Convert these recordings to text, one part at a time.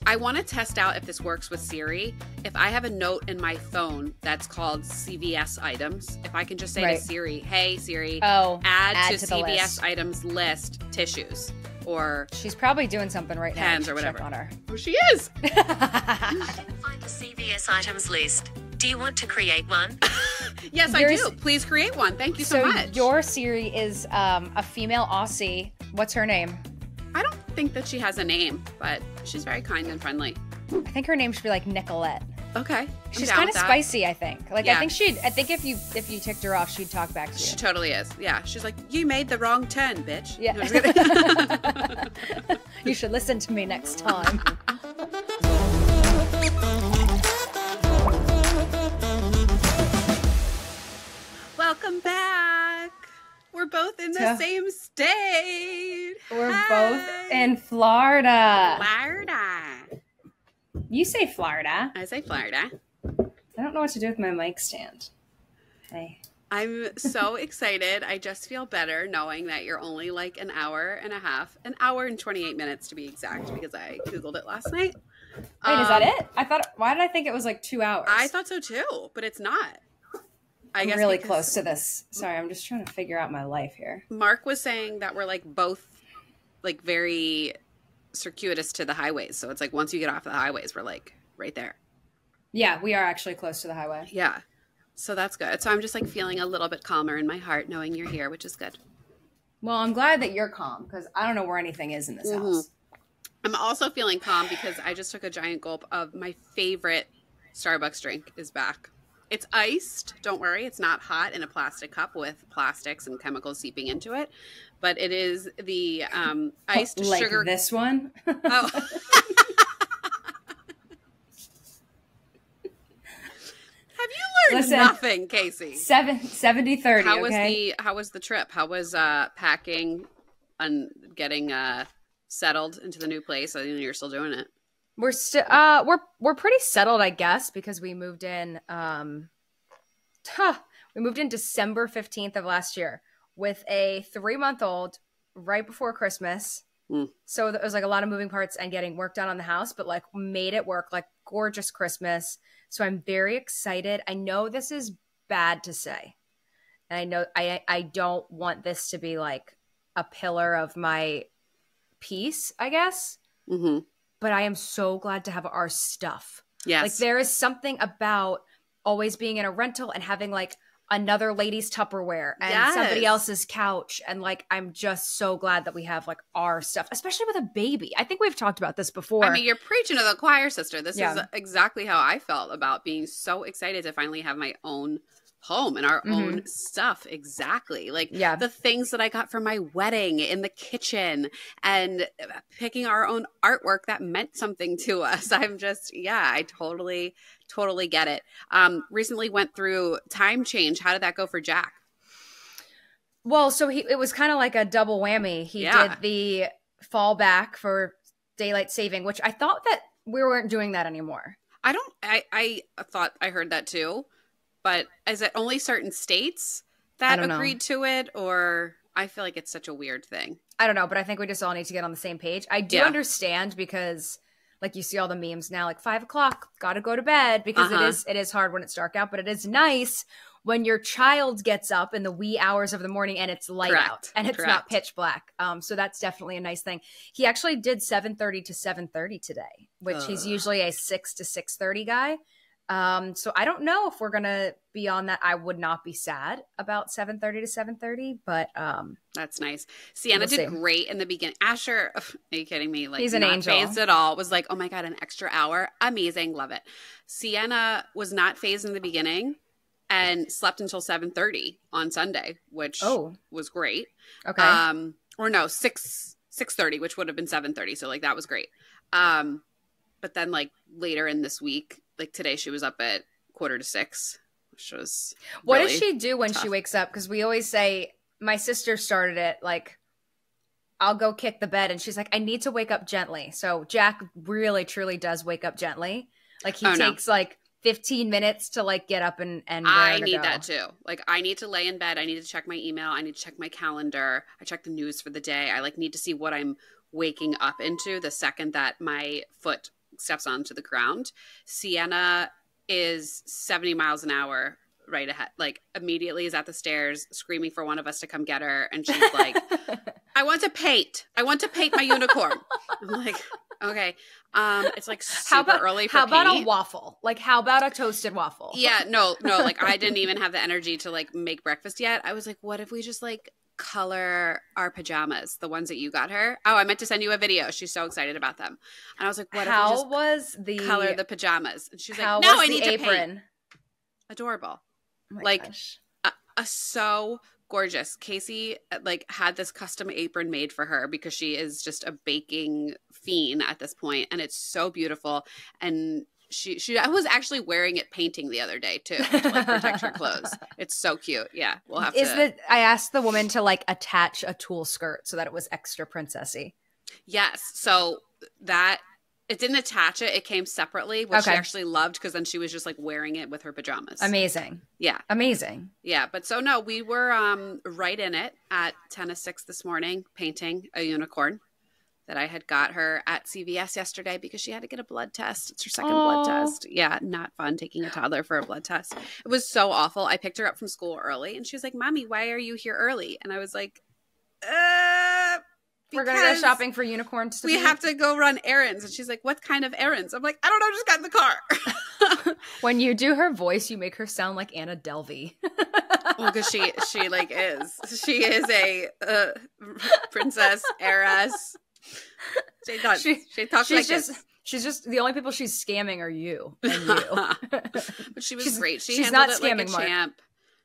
I want to test out if this works with Siri. If I have a note in my phone that's called CVS items, if I can just say to Siri, hey Siri, add to CVS items list tissues. Or she's probably doing something right now. Pens or whatever. Check on her. Oh, she is. I didn't find the CVS items list. Do you want to create one? Yes, I do. Please create one. Thank you so much. Your Siri is a female Aussie. What's her name? I don't think that she has a name, but she's very kind and friendly. I think her name should be like Nicolette. Okay. She's kind of spicy, I think. Like, yeah. I think if you ticked her off, she'd talk back to you. She totally is. Yeah. She's like, you made the wrong turn, bitch. Yeah. You should listen to me next time. Welcome back. We're both in the same state. We're both in Florida. Florida. You say Florida. I say Florida. I don't know what to do with my mic stand. Hey. I'm so excited. I just feel better knowing that you're only like an hour and a half, an hour and 28 minutes to be exact, because I Googled it last night. Wait, is that it? Why did I think it was like 2 hours? I thought so too, but it's not. I'm really close to this. Sorry, I'm just trying to figure out my life here. Mark was saying that we're like both like very circuitous to the highways. So it's like once you get off the highways, we're like right there. Yeah, we are actually close to the highway. Yeah. So that's good. So I'm just like feeling a little bit calmer in my heart knowing you're here, which is good. Well, I'm glad that you're calm because I don't know where anything is in this house. I'm also feeling calm because I just took a giant gulp of my favorite Starbucks drink is back. It's iced. Don't worry. It's not hot in a plastic cup with plastics and chemicals seeping into it. But it is the iced sugar. Like this one? Oh. Have you learned nothing, Kacie? 70-30, How was the trip? How was packing and getting settled into the new place? I know you're still doing it. We're still we're pretty settled, I guess, because we moved in December 15th of last year with a 3-month-old right before Christmas. So it was like a lot of moving parts and getting work done on the house, but like made it work, like gorgeous Christmas. So I'm very excited. I know this is bad to say. And I know I don't want this to be like a pillar of my peace, I guess. Mm-hmm. But I am so glad to have our stuff. Yes. Like there is something about always being in a rental and having like another lady's Tupperware and somebody else's couch. And like, I'm just so glad that we have like our stuff, especially with a baby. I think we've talked about this before. I mean, you're preaching to the choir, sister. This is exactly how I felt about being so excited to finally have my own home and our own stuff. Exactly. Like the things that I got for my wedding in the kitchen and picking our own artwork that meant something to us. I'm just, I totally get it. Recently went through time change. How did that go for Jack? Well, so it was kind of like a double whammy. He did the fallback for daylight saving, which I thought that we weren't doing that anymore. I thought I heard that too. But is it only certain states that agreed to it? Or I feel like it's such a weird thing. I don't know, but I think we just all need to get on the same page. I do understand because like you see all the memes now, like 5 o'clock, got to go to bed because it is hard when it's dark out. But it is nice when your child gets up in the wee hours of the morning and it's light out and it's not pitch black. So that's definitely a nice thing. He actually did 7:30 to 7:30 today, which he's usually a 6 to 6:30 guy. So I don't know if we're going to be on that. I would not be sad about 7:30 to 7:30, but, that's nice. Sienna did great in the beginning. Asher, are you kidding me? Like, he's an angel. Phased at all. Was like, oh my God, an extra hour. Amazing. Love it. Sienna was not phased in the beginning and slept until 7:30 on Sunday, which was great. Okay. Or no, 6:30, which would have been 7:30. So like, that was great. But then like later in this week, like today she was up at 5:45, which was What really does she do when tough. she wakes up? Because we always say, my sister started it, like, I'll go kick the bed. And she's like, I need to wake up gently. So Jack really, truly does wake up gently. Like he takes like 15 minutes to like get up and I need that too. Like I need to lay in bed. I need to check my email. I need to check my calendar. I check the news for the day. I like need to see what I'm waking up into the second that my foot steps onto the ground. Sienna is 70 miles an hour right ahead, like immediately is at the stairs screaming for one of us to come get her. And she's like, I want to paint my unicorn. I'm like, okay. It's like super early for How about paint. a waffle? Like, how about a toasted waffle? Yeah, no, like I didn't even have the energy to like make breakfast yet. I was like, what if we just like color our pajamas, the ones that you got her? Oh, I meant to send you a video. She's so excited about them. And I was like, what if we just color the pajamas? And she's like, no, I need to paint. Adorable. Oh like so gorgeous. Kacie like had this custom apron made for her because she is just a baking fiend at this point, and it's so beautiful. And she I was actually wearing it painting the other day too to like protect her clothes. It's so cute. Yeah, we'll have I asked the woman to like attach a tulle skirt so that it was extra princessy. Yes, so that it didn't attach it. It came separately, which she actually loved because then she was just like wearing it with her pajamas. Amazing. Yeah. Amazing. Yeah. But so no, we were right in it at 10:06 this morning, painting a unicorn that I had got her at CVS yesterday because she had to get a blood test. It's her second blood test. Yeah. Not fun taking a toddler for a blood test. It was so awful. I picked her up from school early and she was like, Mommy, why are you here early? And I was like, we're going to go shopping for unicorns. We have to go run errands. And she's like, what kind of errands? I'm like, I don't know. Just got in the car. When you do her voice, you make her sound like Anna Delvey. Well, because she like is. She is a princess, heiress. She talks like this. She's just the only people she's scamming are you and you. But she was great. She's not scamming like a champ.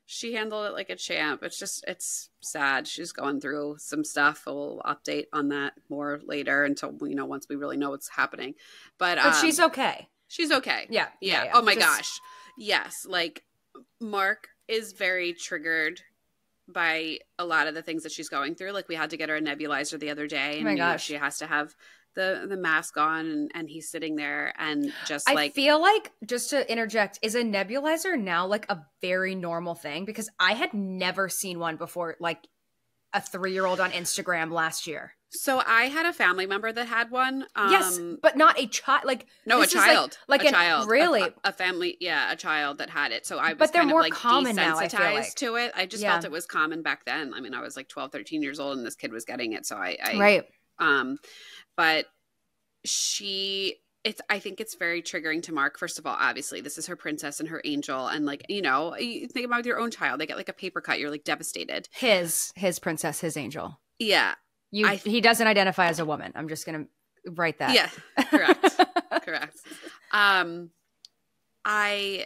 She handled it like a champ. It's sad. She's going through some stuff. We'll update on that more later until, once we really know what's happening. But she's okay. She's okay. Yeah. Oh my gosh. Yes. Like Mark is very triggered by a lot of the things that she's going through. Like we had to get her a nebulizer the other day. And oh my gosh. She has to have the mask on and he's sitting there and just I feel like, just to interject, is a nebulizer now like a very normal thing? Because I had never seen one before, like a 3-year-old on Instagram last year. So I had a family member that had one. Yes, but not a child. Like no, a child. Like a child. Really? A family, a child that had it. So I was but they're kind more of like common desensitized now, I feel like. to it. I just felt it was common back then. I mean, I was like 12, 13 years old and this kid was getting it. So I right. But I think it's very triggering to Mark. First of all, obviously, this is her princess and her angel. And like, you think about your own child. They get like a paper cut. You're like devastated. His princess, his angel. Yeah. He doesn't identify as a woman. I'm just going to write that. Yeah, correct. I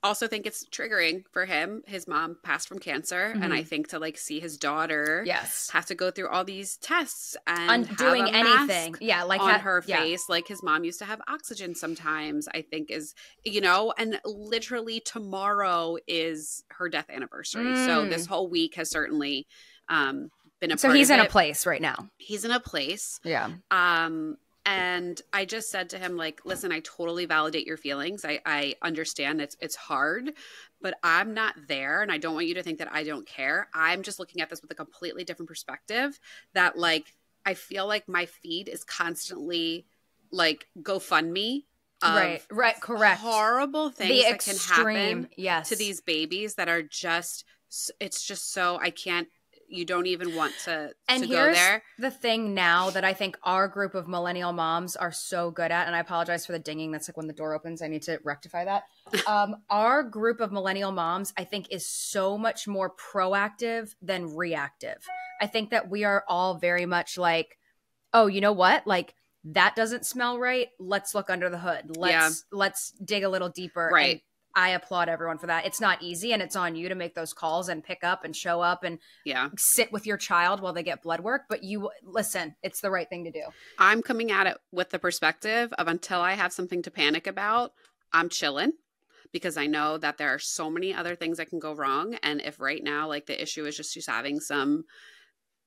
also think it's triggering for him. His mom passed from cancer, and I think to like see his daughter have to go through all these tests and doing anything like on her face. Like his mom used to have oxygen sometimes, I think is, and literally tomorrow is her death anniversary. So this whole week has certainly been a part so he's of in it. A place right now. He's in a place. Yeah. And I just said to him, like, listen, I totally validate your feelings. I understand it's hard, but I'm not there. And I don't want you to think that I don't care. I'm just looking at this with a completely different perspective that like, I feel like my feed is constantly like GoFundMe. Right. Correct. Horrible things that can happen to these babies that are just, it's just so you don't even want to go there. The thing now that I think our group of millennial moms are so good at, and I apologize for the dinging. That's like when the door opens. I need to rectify that. Our group of millennial moms, I think, is so much more proactive than reactive. I think that we are all very much like, oh, you know what? Like, that doesn't smell right. Let's look under the hood. Let's dig a little deeper. Right. And I applaud everyone for that. It's not easy, and it's on you to make those calls and pick up and show up and sit with your child while they get blood work. But you listen, it's the right thing to do. I'm coming at it with the perspective of until I have something to panic about, I'm chilling because I know that there are so many other things that can go wrong. And if right now, like the issue is just she's having some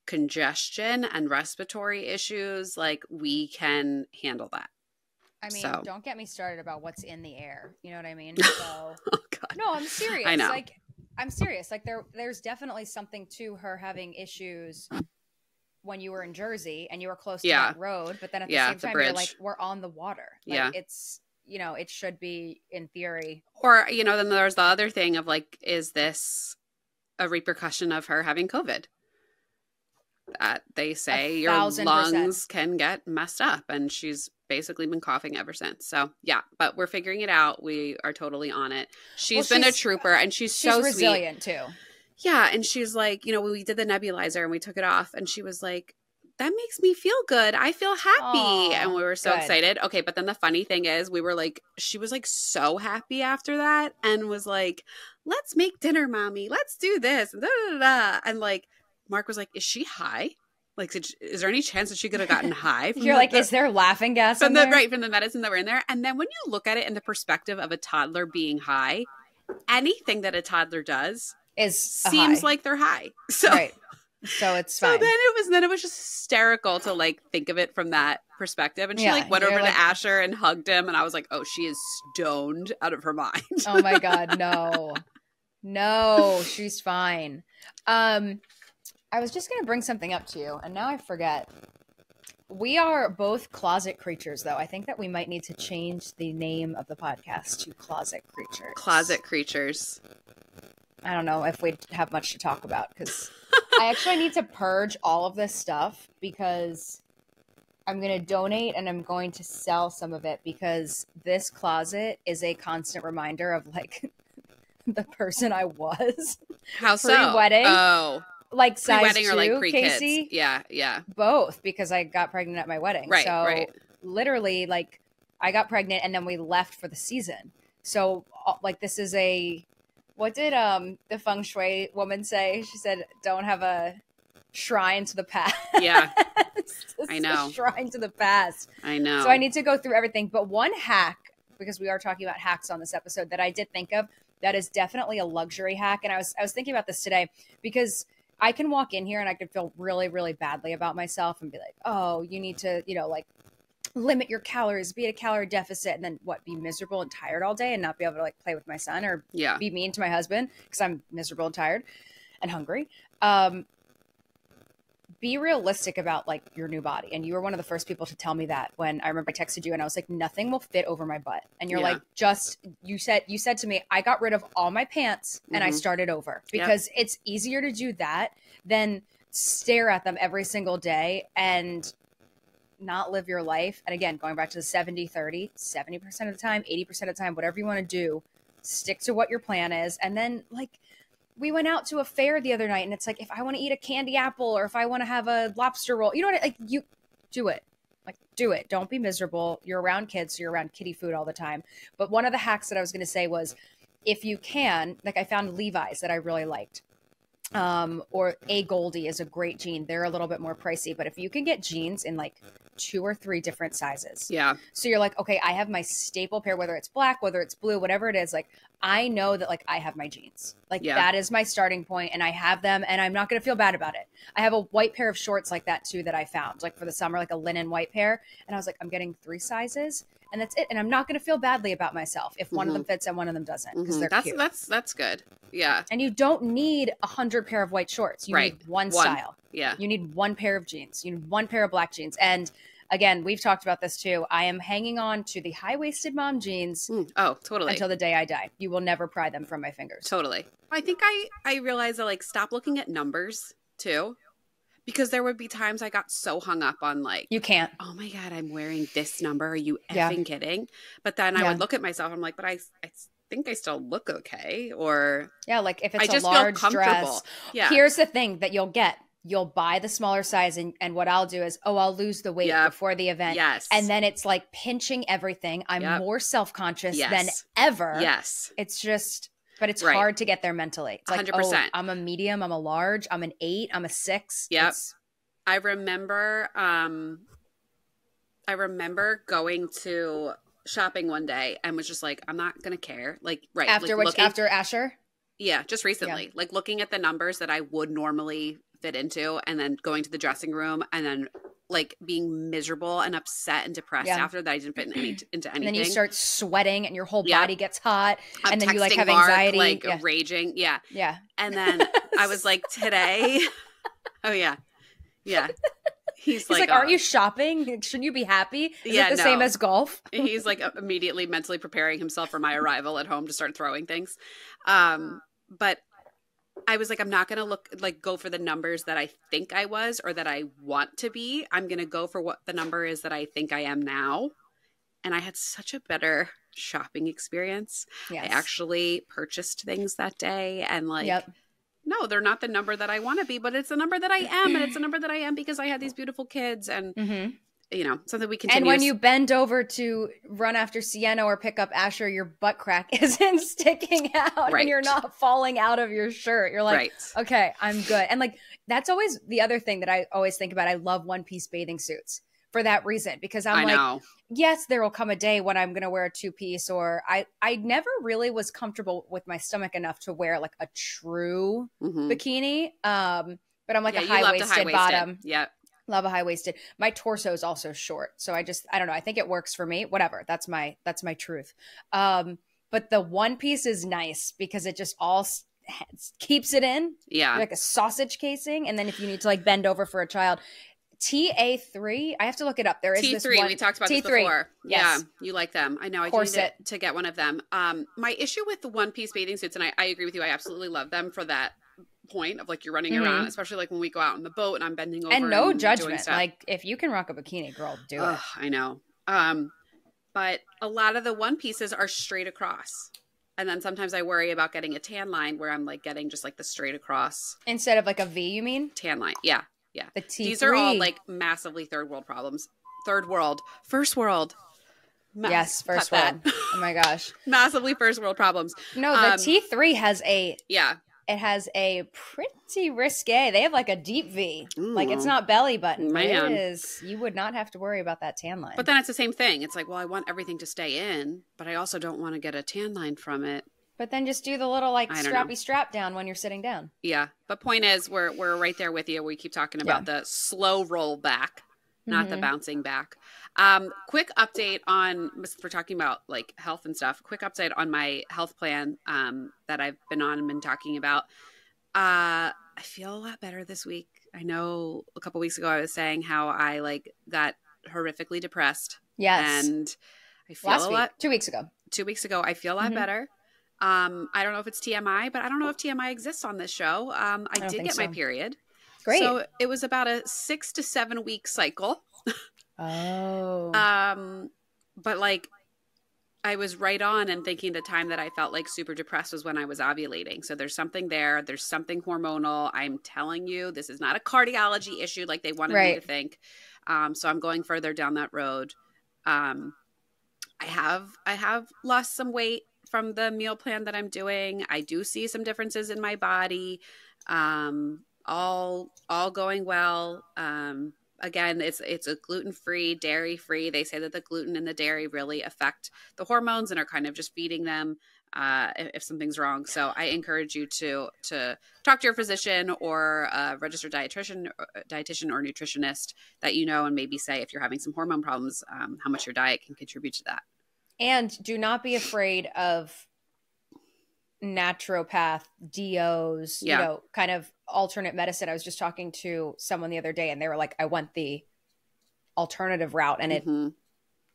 congestion and respiratory issues, like we can handle that. I mean, don't get me started about what's in the air. You know what I mean? So, oh, God. No, I'm serious. I know. Like, I'm serious. Like, there's definitely something to her having issues when you were in Jersey and you were close to that road, but then at the same time, you're like, we're on the water. Like, it's, you know, it should be in theory. Or, you know, then there's the other thing of like, is this a repercussion of her having COVID? They say your lungs can get messed up, and she's basically been coughing ever since. So yeah, but we're figuring it out. We are totally on it. She's been a trooper, and she's so resilient sweet. Too. Yeah, and she's like, you know, we did the nebulizer and we took it off, and she was like, that makes me feel good. I feel happy. And we were so excited. Okay, but then the funny thing is, we were like, she was like so happy after that, and was like, let's make dinner, mommy. Let's do this. And, and like, Mark was like, is she high? Like, is there any chance that she could have gotten high? You're like, is there laughing gas in there? Right, from the medicine that were in there. And then when you look at it in the perspective of a toddler being high, anything that a toddler does seems like they're high. So, so it's fine. So then it was just hysterical to like think of it from that perspective. And she like went over to Asher and hugged him. And I was like, oh, she is stoned out of her mind. Oh my God, no, she's fine. I was just going to bring something up to you, and now I forget. We are both closet creatures, though. I think that we might need to change the name of the podcast to Closet Creatures. Closet Creatures. I don't know if we have much to talk about, because I actually need to purge all of this stuff, because I'm going to donate and I'm going to sell some of it, because this closet is a constant reminder of, like, the person I was. How so? Pre-wedding. Oh. Like size pre-wedding 2, or like pre-kids? Casey? Yeah. Both, because I got pregnant at my wedding. Right, so right. Literally, like, I got pregnant and then we left for the season. So, like, this is what did the feng shui woman say? She said, don't have a shrine to the past. Yeah, I know. A shrine to the past. I know. So I need to go through everything. But one hack, because we are talking about hacks on this episode, that I did think of, that is definitely a luxury hack. And I was thinking about this today, because I can walk in here and I could feel really, really badly about myself and be like, oh, you need to, you know, like, limit your calories, be at a calorie deficit, and then be miserable and tired all day and not be able to like play with my son or be mean to my husband because I'm miserable and tired and hungry. Be realistic about like your new body. And you were one of the first people to tell me that when I remember I texted you and I was like, nothing will fit over my butt. And you're like, you said to me, I got rid of all my pants and I started over, because it's easier to do that than stare at them every single day and not live your life. And again, going back to the 70-30, 70% of the time, 80% of the time, whatever you want to do, stick to what your plan is. And then like, we went out to a fair the other night and it's like, if I want to eat a candy apple or if I want to have a lobster roll, you know what, like, you do it. Like, do it. Don't be miserable. You're around kids, so you're around kiddie food all the time. But one of the hacks that I was going to say was, if you can, like, I found Levi's that I really liked. Or a Goldie is a great jean. They're a little bit more pricey, but if you can get jeans in like 2 or 3 different sizes. Yeah. So you're like, okay, I have my staple pair, whether it's black, whether it's blue, whatever it is. Like, I know that like I have my jeans. Like that is my starting point and I have them and I'm not going to feel bad about it. I have a white pair of shorts like that too, that I found like for the summer, like a linen white pair. And I was like, I'm getting 3 sizes and that's it. And I'm not going to feel badly about myself if one of them fits and one of them doesn't, because they're cute. That's good. Yeah. And you don't need 100 pair of white shorts. You need one style. Yeah. You need 1 pair of jeans. You need 1 pair of black jeans. And again, we've talked about this too. I am hanging on to the high-waisted mom jeans. Oh, totally. Until the day I die. You will never pry them from my fingers. Totally. I think I realized that like, stop looking at numbers too. Because there would be times I got so hung up on like, you can't. Oh my God, I'm wearing this number. Are you effing kidding? But then I would look at myself. I'm like, but I think I still look okay. Or like if it's a large dress. Yeah. Here's the thing that you'll get. You'll buy the smaller size and what I'll do is, I'll lose the weight before the event. Yes. And then it's like pinching everything. I'm more self-conscious than ever. Yes. It's just, but it's hard to get there mentally. It's like, 100%. Oh, I'm a medium, I'm a large, I'm an 8, I'm a 6. Yep. I remember going to shopping one day and was just like, I'm not going to care. Like, after Asher? Yeah, just recently. Like looking at the numbers that I would normally fit into and then going to the dressing room and then like being miserable and upset and depressed after that I didn't fit into anything. And then you start sweating and your whole body gets hot. And then you like have anxiety. Mark, like raging. Yeah. Yeah. And then I was like, today. Oh yeah. Yeah. He's like, aren't you shopping? Shouldn't you be happy? Is it the same as golf? He's like immediately mentally preparing himself for my arrival at home to start throwing things. But I was like, I'm not going to go for the numbers that I think I was or that I want to be. I'm going to go for what the number is that I think I am now. And I had such a better shopping experience. Yes. I actually purchased things that day and no, they're not the number that I want to be, but it's the number that I am. And it's the number that I am because I had these beautiful kids and, something we continue. And when you bend over to run after Sienna or pick up Asher, your butt crack isn't sticking out and you're not falling out of your shirt. You're like, okay, I'm good. And that's always the other thing that I always think about. I love one-piece bathing suits for that reason, because I'm yes, there will come a day when I'm going to wear a two-piece, or I never really was comfortable with my stomach enough to wear a true bikini. But I'm a high-waisted bottom. Yeah. Love a high-waisted. My torso is also short. So I don't know. I think it works for me. Whatever. That's my truth. But the one piece is nice because it just all keeps it in. Yeah. Like a sausage casing. And then if you need to bend over for a child, TA3, I have to look it up. There is T3, this one. we talked about T3. This before. Yes. Yeah, you like them. I know. I Corset. need to get one of them. My issue with the one-piece bathing suits, and I agree with you, I absolutely love them for that point of you're running around, especially when we go out on the boat and I'm bending over. And no judgment. If you can rock a bikini, girl, do it. I know. But a lot of the one pieces are straight across. And then sometimes I worry about getting a tan line where I'm getting just the straight across. Instead of a V, you mean? Tan line. Yeah. Yeah. The T3. These are all massively third world problems. Third world. First world. Yes, first world. Oh my gosh. Massively first world problems. No, the T3 has Yeah. It has a pretty risque. They have a deep V. Ooh. It's not belly button. Man. It is. You would not have to worry about that tan line. But then it's the same thing. It's I want everything to stay in, but I also don't want to get a tan line from it. But then just do the little strappy strap down when you're sitting down. Yeah. But point is, we're right there with you. We keep talking about the slow roll back, not the bouncing back. Quick update on, we're talking about health and stuff. Quick update on my health plan that I've been on and been talking about. I feel a lot better this week. I know a couple weeks ago I was saying how I got horrifically depressed. Yes. And I feel a lot. 2 weeks ago. 2 weeks ago, I feel a lot better. I don't know if it's TMI, but I don't know if TMI exists on this show. I did get my period. Great. So it was about a 6 to 7 week cycle. Oh. But I was right on and thinking the time that I felt super depressed was when I was ovulating. So there's something there. There's something hormonal. I'm telling you, this is not a cardiology issue like they wanted me to think. So I'm going further down that road. I have lost some weight from the meal plan that I'm doing. I do see some differences in my body. All going well. Again, it's a gluten-free, dairy-free. They say that the gluten and the dairy really affect the hormones and are kind of just feeding them if something's wrong. So I encourage you to talk to your physician or a registered dietitian or nutritionist that and maybe say if you're having some hormone problems, how much your diet can contribute to that. And do not be afraid of naturopath, DOs, kind of alternate medicine. I was just talking to someone the other day and they were like, I went the alternative route and it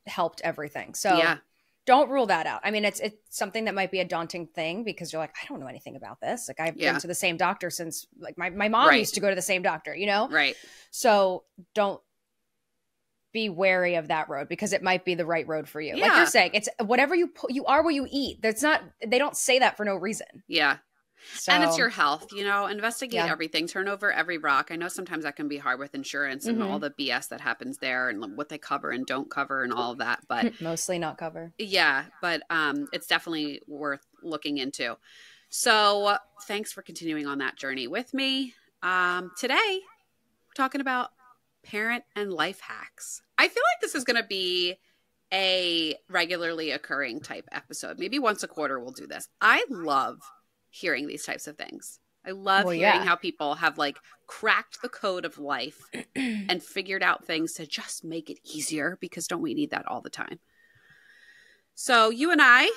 helped everything. So don't rule that out. I mean, it's something that might be a daunting thing because you're like, I don't know anything about this. I've been to the same doctor since my mom used to go to the same doctor, Right. So don't be wary of that road because it might be the right road for you. Yeah. Like you're saying, it's whatever you are what you eat. They don't say that for no reason. Yeah. So, and it's your health, investigate everything, turn over every rock. I know sometimes that can be hard with insurance and all the BS that happens there and what they cover and don't cover and all of that, but mostly not cover. Yeah. But it's definitely worth looking into. So thanks for continuing on that journey with me. Today we're talking about parent and life hacks. I feel like this is going to be a regularly occurring type episode. Maybe once a quarter we'll do this. I love hearing these types of things. I love hearing how people have cracked the code of life and figured out things to just make it easier because don't we need that all the time? So you and I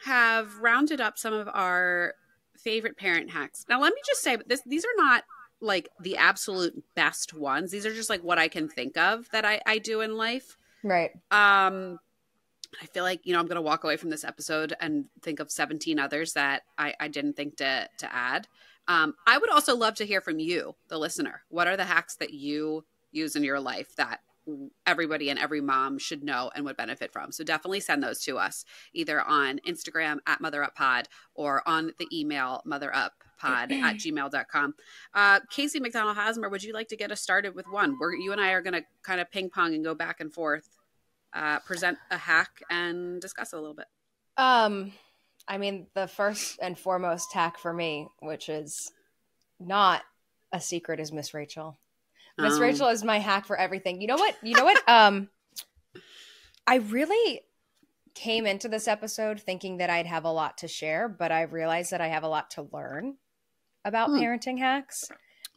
have rounded up some of our favorite parent hacks. Now let me just say, these are not like the absolute best ones. These are just like what I can think of that I do in life. Right. I feel like, I'm going to walk away from this episode and think of 17 others that I didn't think to add. I would also love to hear from you, the listener. What are the hacks that you use in your life that everybody and every mom should know and would benefit from? So definitely send those to us either on Instagram at motheruppod or on the email motheruppod@gmail.com. Kacie McDonald Hasmer, would you like to get us started with one? You and I are going to kind of ping pong and go back and forth, present a hack and discuss it a little bit. I mean, the first and foremost hack for me, which is not a secret, is Miss Rachel. Miss Rachel is my hack for everything. You know what? I really came into this episode thinking that I'd have a lot to share, but I realized that I have a lot to learn about parenting hacks.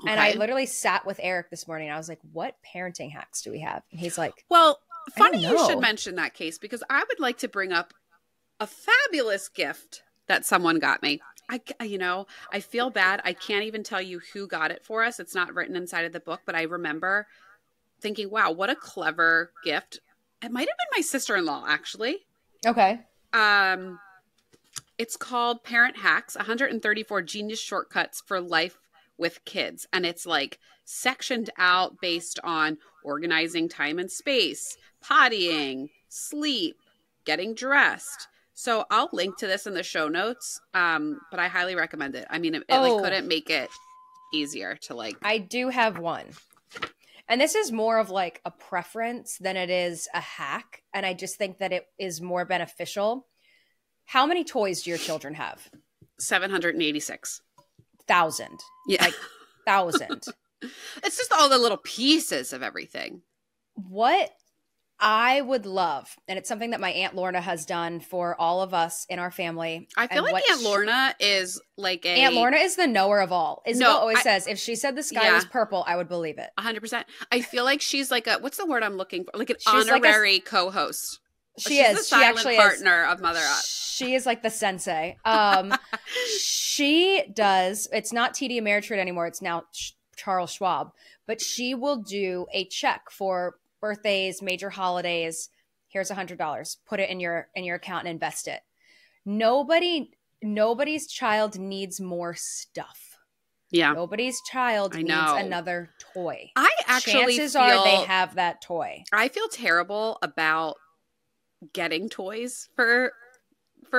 Okay. And I literally sat with Eric this morning. I was like, what parenting hacks do we have? And he's like, well, funny you should mention that, Case, because I would like to bring up a fabulous gift that someone got me. I feel bad. I can't even tell you who got it for us. It's not written inside of the book, but I remember thinking, wow, what a clever gift. It might have been my sister-in-law, actually. Okay. It's called Parent Hacks, 134 Genius Shortcuts for Life with Kids. And it's like sectioned out based on organizing time and space, pottying, sleep, getting dressed. So I'll link to this in the show notes, but I highly recommend it. I mean, it couldn't make it easier to like. I do have one. And this is more of like a preference than it is a hack. And I just think that it is more beneficial. How many toys do your children have? 786,000. Yeah. Like 1,000. It's just all the little pieces of everything. What I would love, and it's something that my Aunt Lorna has done for all of us in our family. I feel like Aunt Lorna is like Aunt Lorna is the knower of all. Isabel always says, if she said the sky was purple, I would believe it. 100%. I feel like she's like what's the word I'm looking for? Like an honorary co-host. She's the silent partner of Mother Up. She is like the sensei. She does, it's not TD Ameritrade anymore. It's now Charles Schwab, but she will do a check for birthdays, major holidays. Here's $100. Put it in your account and invest it. Nobody's child needs more stuff. Yeah. Nobody's child needs another toy. I actually chances are they have that toy. I feel terrible about getting toys for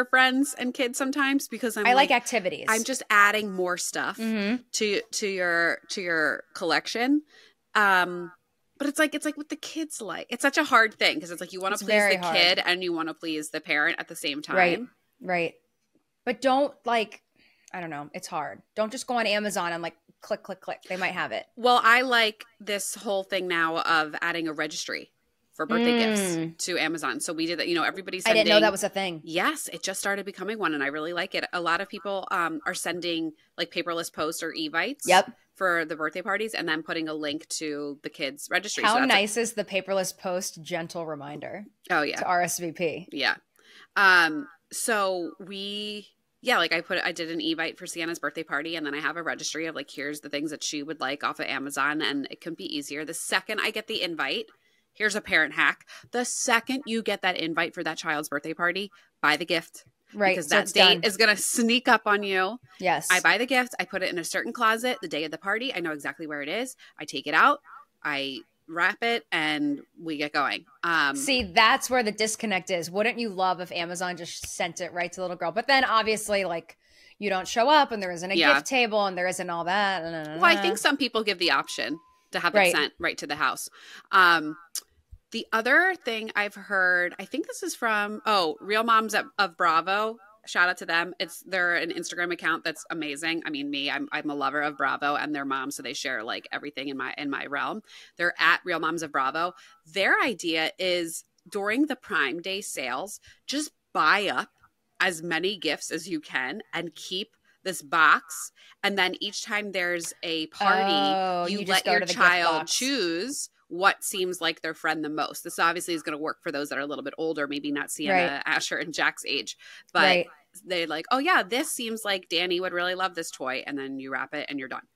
friends and kids sometimes because I like activities. I'm just adding more stuff to your collection. But it's like what the kids like. It's such a hard thing because it's like you want to please the kid and you want to please the parent at the same time. Right. But don't I don't know. It's hard. Don't just go on Amazon and like click, click, click. They might have it. Well, I like this whole thing now of adding a registry for birthday gifts to Amazon. So we did that. Everybody's sending. I didn't know that was a thing. Yes, it just started becoming one, and I really like it. A lot of people are sending like paperless posts or evites. Yep. For the birthday parties, and then putting a link to the kids' registry. How nice is the paperless post gentle reminder? Oh yeah, to RSVP. Yeah. So I did an evite for Sienna's birthday party, and then I have a registry of like here's the things that she would like off of Amazon, and it couldn't be easier. The second I get the invite, here's a parent hack: the second you get that invite for that child's birthday party, buy the gift. Right. Because that date is going to sneak up on you. Yes. I buy the gift. I put it in a certain closet the day of the party. I know exactly where it is. I take it out. I wrap it and we get going. See, that's where the disconnect is. Wouldn't you love if Amazon just sent it right to the little girl? But then obviously like you don't show up and there isn't a gift table and there isn't all that. Well, I think some people give the option to have it sent right to the house. The other thing I've heard, I think this is from, Real Moms of Bravo. Shout out to them. They're an Instagram account that's amazing. I mean, I'm a lover of Bravo and their mom, so they share like everything in my realm. They're at Real Moms of Bravo. Their idea is during the Prime Day sales, just buy up as many gifts as you can and keep this box. And then each time there's a party, you let your child choose what seems like their friend the most. This obviously is going to work for those that are a little bit older, maybe not Sienna, Asher, and Jack's age. But they're like, oh yeah, this seems like Danny would really love this toy. And then you wrap it and you're done.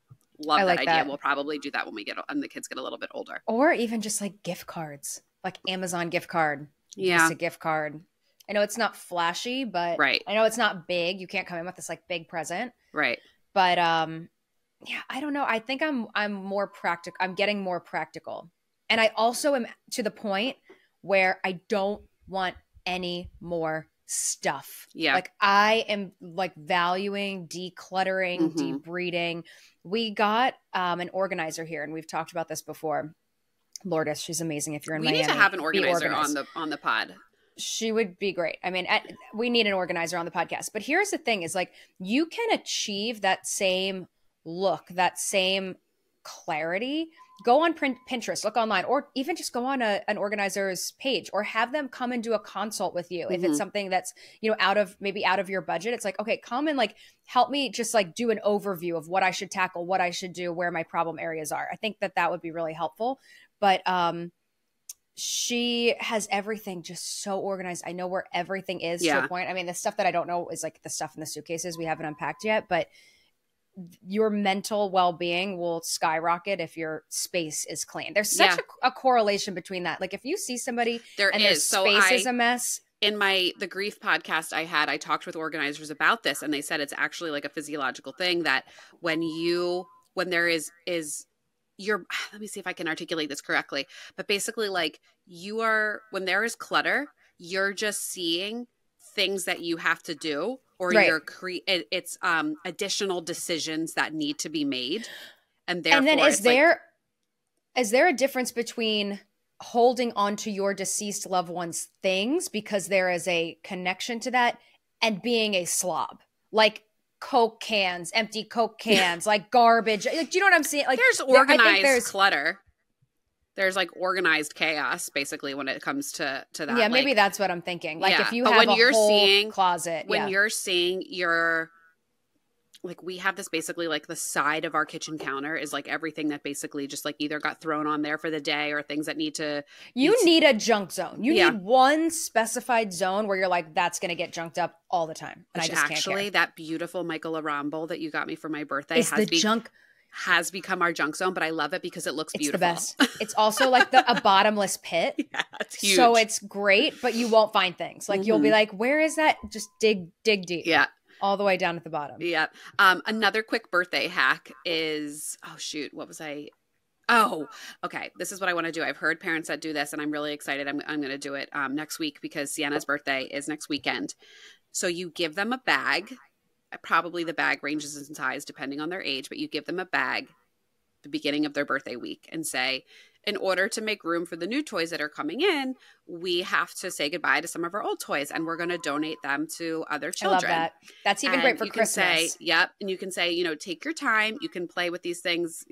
love that idea. That. We'll probably do that when the kids get a little bit older. Or even just like gift cards, like Amazon gift card, Visa gift card. I know it's not flashy, but right. I know it's not big. You can't come in with this like big present. Right. But yeah, I don't know. I think I'm more practical. I'm getting more practical. And I also am to the point where I don't want any more stuff. Yeah. Like I am like valuing decluttering, debreeding. We got an organizer here, and we've talked about this before. Lourdes, she's amazing. If you're in Miami, we need to have an organizer on the pod. She would be great. I mean, we need an organizer on the podcast. But here's the thing is like you can achieve that same look, that same clarity. Go on Pinterest, look online, or even just go on an organizer's page, or have them come and do a consult with you. If it's something that's, out of your budget, it's like, okay, come and like help me just like do an overview of what I should tackle, what I should do, where my problem areas are. I think that would be really helpful. But she has everything just so organized. I know where everything is to a point. I mean, the stuff that I don't know is like the stuff in the suitcases we haven't unpacked yet, but your mental well-being will skyrocket if your space is clean. There's such a correlation between that. Like if you see somebody their space is a mess. In the grief podcast I talked with organizers about this, and they said it's actually like a physiological thing that when there is let me see if I can articulate this correctly, but basically like when there is clutter, you're just seeing things that you have to do, or it's additional decisions that need to be made. And therefore, then is there a difference between holding on to your deceased loved one's things because there is a connection to that, and being a slob? Like Coke cans, empty Coke cans, like garbage. Like, do you know what I'm saying? Like there's organized clutter. There's like organized chaos basically when it comes to that. Yeah, maybe that's what I'm thinking. Like if you have a whole closet. When you're seeing like we have this basically like the side of our kitchen counter is like everything that basically just like either got thrown on there for the day or things that need to. You need a junk zone. You need one specified zone where you're like, that's going to get junked up all the time. And I just can't care. That beautiful Michael Aram bowl that you got me for my birthday has become our junk zone, but I love it because it looks beautiful. It's the best. It's also like a bottomless pit. Yeah, it's huge. So it's great, but you won't find things. Like you'll be like, where is that? Just dig deep. Yeah. All the way down at the bottom. Yeah. Another quick birthday hack is, what was I? Oh, okay. This is what I want to do. I've heard parents that do this, and I'm really excited. I'm going to do it next week because Sienna's birthday is next weekend. So you give them a bag. Probably the bag ranges in size depending on their age, but you give them a bag the beginning of their birthday week and say, in order to make room for the new toys that are coming in, we have to say goodbye to some of our old toys, and we're going to donate them to other children. I love that. That's even great for Christmas. And you can say, take your time. You can play with these things,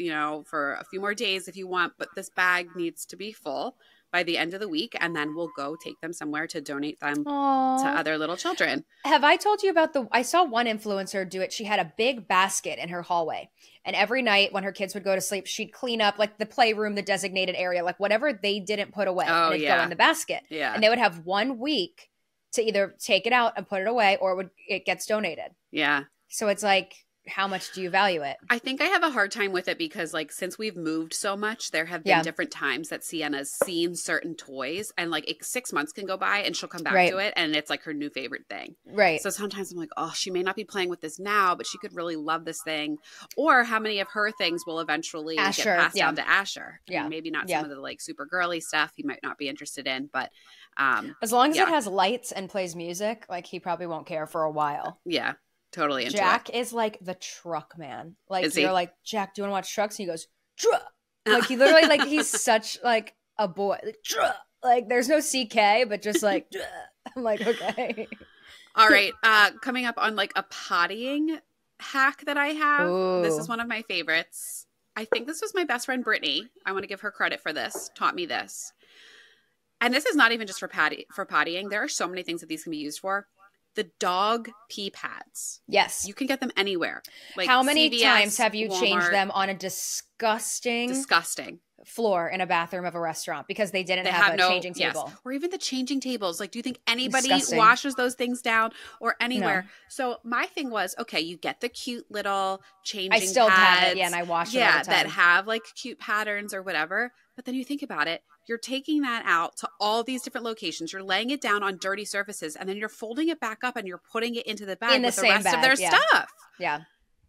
for a few more days if you want, but this bag needs to be full by the end of the week, and then we'll go take them somewhere to donate them to other little children. Have I told you about I saw one influencer do it. She had a big basket in her hallway, and every night when her kids would go to sleep, she'd clean up like the playroom, the designated area, like whatever they didn't put away, and it'd go in the basket. Yeah. And they would have 1 week to either take it out and put it away, or it gets donated. Yeah. So it's like, how much do you value it? I think I have a hard time with it because like since we've moved so much, there have been different times that Sienna's seen certain toys, and like 6 months can go by and she'll come back to it and it's like her new favorite thing. Right. So sometimes I'm like, oh, she may not be playing with this now, but she could really love this thing. Or how many of her things will eventually get passed down to Asher. Yeah. Maybe not some of the like super girly stuff he might not be interested in, but as long as it has lights and plays music, like he probably won't care for a while. Yeah. Totally into Jack it. is like the truck man. Like is you're he? Like, Jack, do you want to watch trucks? And he goes, truck. Like he literally like he's such like a boy. Like, truck. Like there's no CK, but just like I'm like, okay. All right. Coming up on like a pottying hack that I have. Ooh. This is one of my favorites. I think this was my best friend Brittany. I want to give her credit for this. Taught me this. And this is not even just for pottying. There are so many things that these can be used for. the dog pee pads. Yes. You can get them anywhere. Like how many CVS, times have you Walmart, changed them on a disgusting floor in a bathroom of a restaurant because they didn't have a changing table? Yes. Or even the changing tables. Like, do you think anybody washes those things down or anywhere? No. So my thing was, okay, you get the cute little changing pads. I still have it, and I wash it all the time. That have like cute patterns or whatever. But then you think about it, you're taking that out to all these different locations. You're laying it down on dirty surfaces, and then you're folding it back up and you're putting it into the bag with the rest of their stuff. Yeah.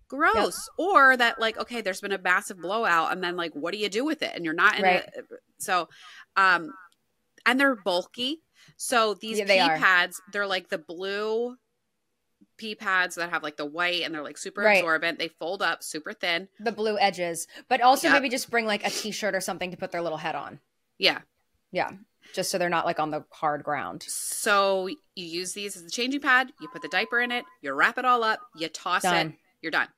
Gross. Yep. Or that like, okay, there's been a massive blowout and then like, what do you do with it? And you're not in it. So, and they're bulky. So these pee pads, they're like the blue pee pads that have like the white and they're like super absorbent. They fold up super thin. The blue edges, but also maybe just bring like a t-shirt or something to put their little head on. Yeah. Yeah. Just so they're not like on the hard ground. So you use these as the changing pad. You put the diaper in it. You wrap it all up. You toss it. You're done.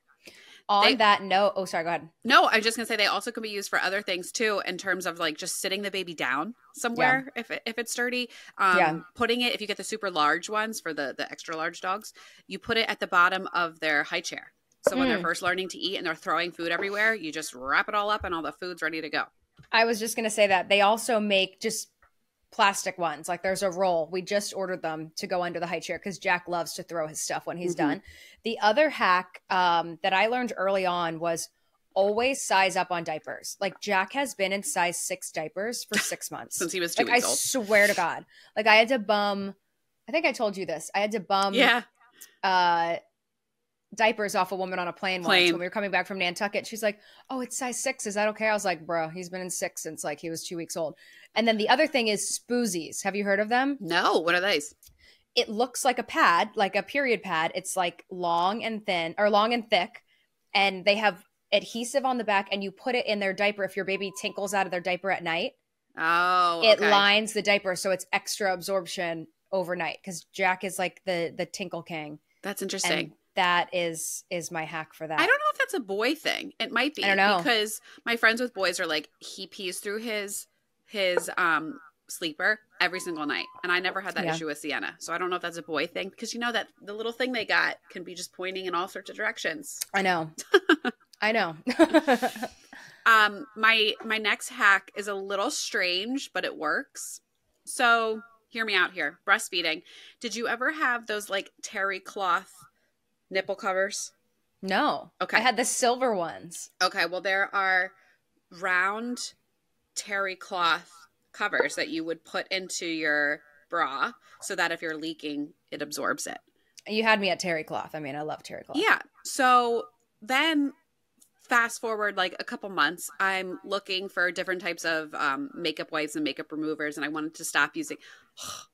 On that note, oh, sorry, go ahead. No, I was just going to say they also can be used for other things too, in terms of like just sitting the baby down somewhere if it's dirty. Putting it, if you get the super large ones for the extra large dogs, you put it at the bottom of their high chair. So when they're first learning to eat and they're throwing food everywhere, you just wrap it all up and all the food's ready to go. I was just going to say that they also make just plastic ones. Like there's a roll. We just ordered them to go under the high chair because Jack loves to throw his stuff when he's done. The other hack that I learned early on was always size up on diapers. Like Jack has been in size 6 diapers for 6 months. Since he was 2 weeks old. I swear to God. Like I had to bum, I think I told you this. I had to bum diapers off a woman on a plane once when we were coming back from Nantucket. She's like, oh, it's size 6. Is that okay? I was like, bro, he's been in 6 since like he was 2 weeks old. And then the other thing is spoozies. Have you heard of them? No. What are these? It looks like a pad, like a period pad. It's like long and thin or long and thick. And they have adhesive on the back and you put it in their diaper. If your baby tinkles out of their diaper at night, it lines the diaper. So it's extra absorption overnight. Cause Jack is like the tinkle king. That's interesting. And that is my hack for that. I don't know if that's a boy thing. It might be. I don't know. Because my friends with boys are like, he pees through his sleeper every single night. And I never had that issue with Sienna. So I don't know if that's a boy thing. Because you know that the little thing they got can be just pointing in all sorts of directions. I know. I know. My next hack is a little strange, but it works. So hear me out here. Breastfeeding. Did you ever have those like terry cloth nipple covers? No. Okay. I had the silver ones. Okay. Well, there are round terry cloth covers that you would put into your bra so that if you're leaking, it absorbs it. You had me at terry cloth. I mean, I love terry cloth. Yeah. So then fast forward like a couple months, I'm looking for different types of makeup wipes and makeup removers, and I wanted to stop using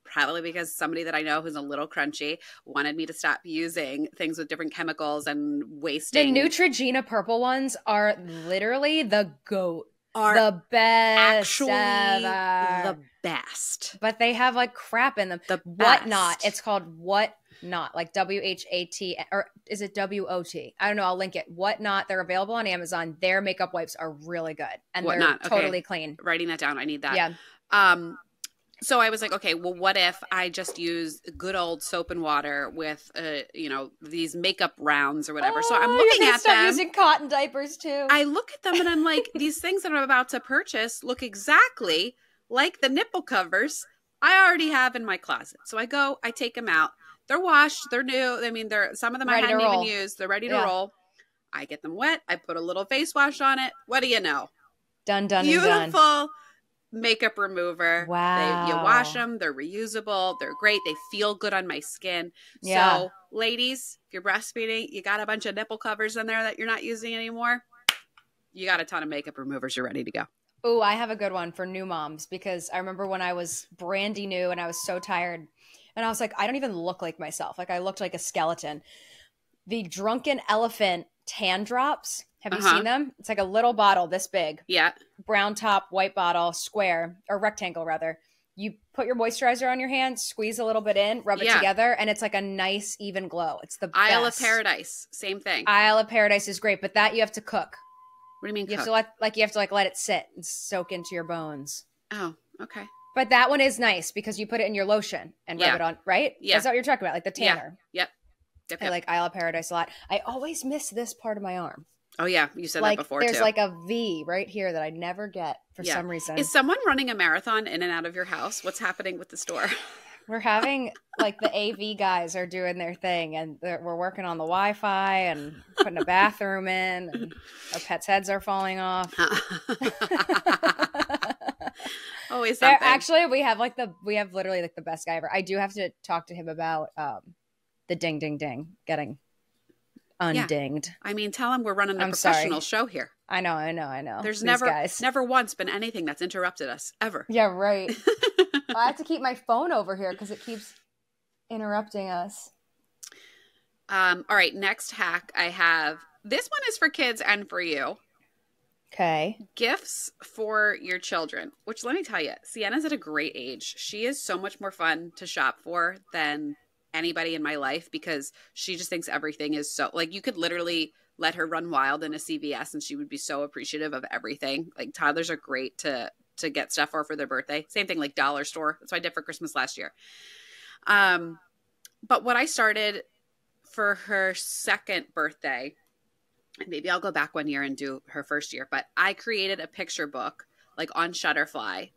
probably because somebody that I know who's a little crunchy wanted me to stop using things with different chemicals and wasting. The Neutrogena purple ones are literally the GOAT. Are the best ever. The best. But they have like crap in them. The Whatnot. It's called Whatnot, like WHAT, or is it WOT? I don't know. I'll link it. Whatnot. They're available on Amazon. Their makeup wipes are really good. And Whatnot. They're totally clean. Writing that down. I need that. Yeah. So I was like, okay, well, what if I just use good old soap and water with, these makeup rounds or whatever. So I'm looking at them. Using cotton diapers too. I look at them and I'm like, these things that I'm about to purchase look exactly like the nipple covers I already have in my closet. So I take them out. They're washed. They're new. I mean, some of them I hadn't even used. They're ready to roll. I get them wet. I put a little face wash on it. What do you know? Done, Beautiful makeup remover. Wow. You wash them. They're reusable. They're great. They feel good on my skin. Yeah. So ladies, if you're breastfeeding, you got a bunch of nipple covers in there that you're not using anymore. You got a ton of makeup removers. You're ready to go. Oh, I have a good one for new moms because I remember when I was brandy new and I was so tired and I was like, I don't even look like myself. Like I looked like a skeleton. The Drunken Elephant tan drops. Have you seen them? It's like a little bottle this big. Yeah. Brown top, white bottle, square, or rectangle rather. You put your moisturizer on your hand, squeeze a little bit in, rub it together, and it's like a nice even glow. It's the best. Isle of Paradise. Same thing. Isle of Paradise is great, but that you have to cook. What do you mean You cook? have to let it sit and soak into your bones. Oh, okay. But that one is nice because you put it in your lotion and rub it on, right? Yeah. That's what you're talking about, like the tanner. Yep. I like Isle of Paradise a lot. I always miss this part of my arm. Oh, yeah. You said that before, there's too. like a V right here that I never get for some reason. Is someone running a marathon in and out of your house? What's happening with the store? We're having, like, the AV guys are doing their thing, and we're working on the Wi-Fi and putting a bathroom in, and our pets' heads are falling off. Always something. Actually, we have literally like the best guy ever. I do have to talk to him about the ding ding ding getting undinged. Yeah. I mean, tell him we're running a professional show here. I know. There's never once been anything that's interrupted us ever. Yeah, right. I have to keep my phone over here because it keeps interrupting us. All right, next hack I have. This one is for kids and for you. Okay. Gifts for your children, which let me tell you, Sienna's at a great age. She is so much more fun to shop for than anybody in my life because she just thinks everything is so, like, you could literally let her run wild in a CVS and she would be so appreciative of everything. Like, toddlers are great to get stuff for their birthday. Same thing like dollar store. That's what I did for Christmas last year. But what I started for her second birthday, maybe I'll go back one year and do her first year, but I created a picture book like on Shutterfly.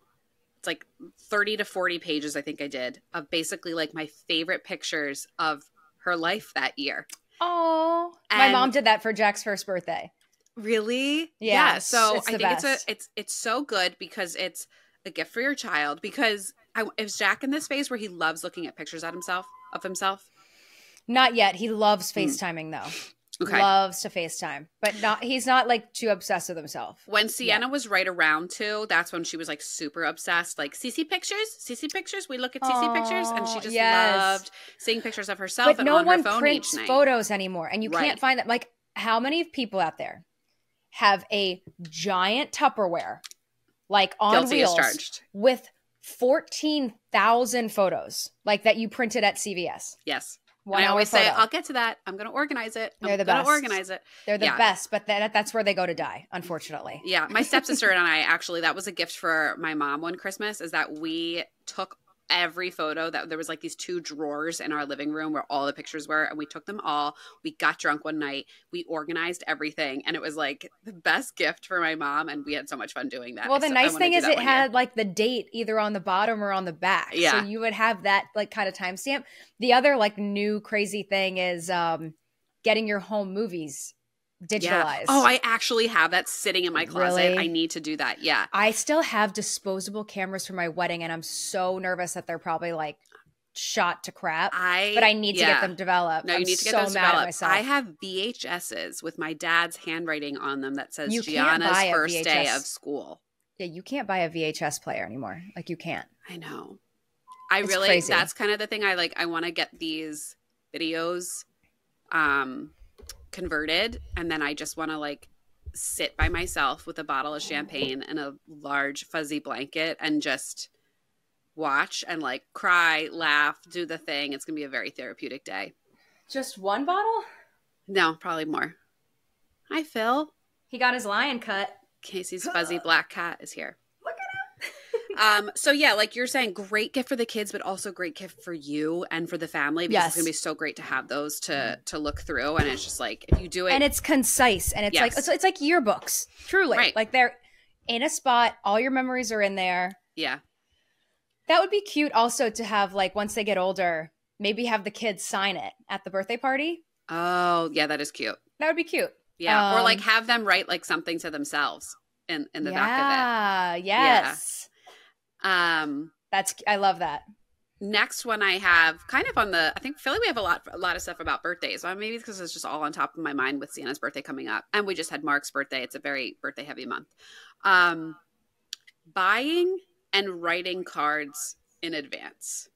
It's like 30 to 40 pages, I think I did, of basically like my favorite pictures of her life that year. Oh, my mom did that for Jack's first birthday. Really? Yeah. So I think it's so good because it's a gift for your child. Because is Jack in this phase where he loves looking at pictures of himself? Not yet. He loves FaceTiming though. Okay. Loves to FaceTime, but he's not like too obsessed with himself. When Sienna was right around 2, that's when she was like super obsessed. Like CC pictures. We look at CC pictures, and she just loved seeing pictures of herself. But and no on one her phone prints each night. photos anymore, and you can't find that. Like, how many people out there have a giant Tupperware, like on wheels, with 14,000 photos, like that you printed at CVS? Yes. I always say, I'll get to that. I'm going to organize it. They're the best. They're the best, but that's where they go to die, unfortunately. Yeah. My stepsister and I actually, that was a gift for my mom one Christmas, is that we took every photo. That there was like these 2 drawers in our living room where all the pictures were, and we took them all. We got drunk one night. We organized everything, and it was like the best gift for my mom, and we had so much fun doing that. Well, the nice thing is it had like the date either on the bottom or on the back. Yeah. So you would have that like kind of timestamp. The other like new crazy thing is getting your home movies digitalized. Yeah. Oh, I actually have that sitting in my closet. Really? I need to do that. Yeah. I still have disposable cameras for my wedding, and I'm so nervous that they're probably like shot to crap. But I need to get them developed. No, you need to get those developed. I have VHSs with my dad's handwriting on them that says Gianna's first day of school. Yeah, you can't buy a VHS player anymore. Like, you can't. I know. It's crazy. That's kind of the thing. I want to get these videos converted, and then I just want to like sit by myself with a bottle of champagne and a large fuzzy blanket and just watch and like cry, laugh, do the thing. It's gonna be a very therapeutic day. Just one bottle? No, probably more. Hi, Phil. He got his lion cut. Casey's fuzzy black cat is here. Look at him. So yeah, like you're saying, great gift for the kids, but also great gift for you and for the family, because it's gonna be so great to have those to look through. And it's just like, if you do it, and it's concise, and it's like it's like yearbooks, truly. Right. Like, they're in a spot, all your memories are in there. Yeah. That would be cute also to have, like, once they get older, maybe have the kids sign it at the birthday party. Oh, yeah, that is cute. That would be cute. Yeah. Or like have them write like something to themselves in the back of it. Yes. Yeah. I love that. Next one I have kind of on I think Philly, we have a lot of stuff about birthdays. Maybe because it's just all on top of my mind with Sienna's birthday coming up. And we just had Mark's birthday. It's a very birthday heavy month. Buying and writing cards in advance.